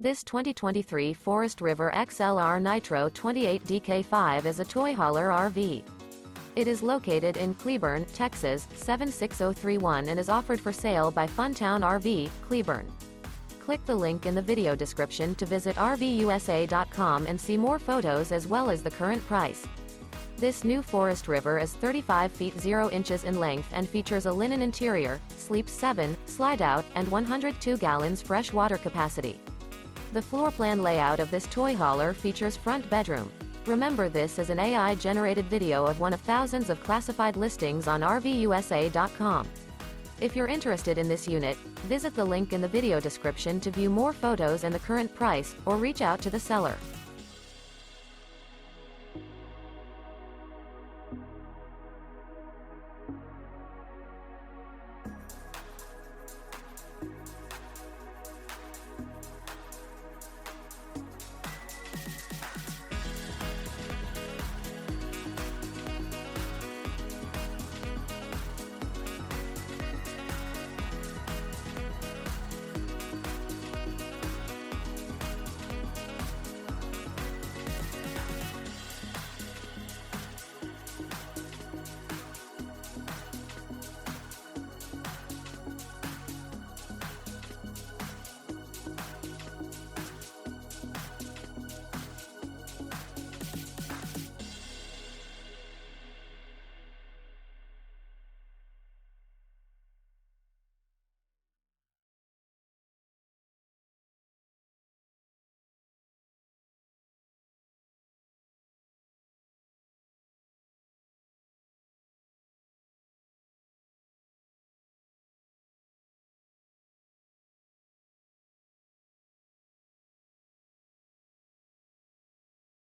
This 2023 Forest River XLR Nitro 28DK5 is a toy hauler RV. It is located in Cleburne, Texas, 76031 and is offered for sale by Funtown RV, Cleburne. Click the link in the video description to visit RVUSA.com and see more photos as well as the current price. This new Forest River is 35 feet 0 inches in length and features a linen interior, sleeps 7, slide-out, and 102 gallons fresh water capacity. The floor plan layout of this toy hauler features front bedroom. Remember, this is an AI-generated video of one of thousands of classified listings on RVUSA.com. If you're interested in this unit, visit the link in the video description to view more photos and the current price, or reach out to the seller.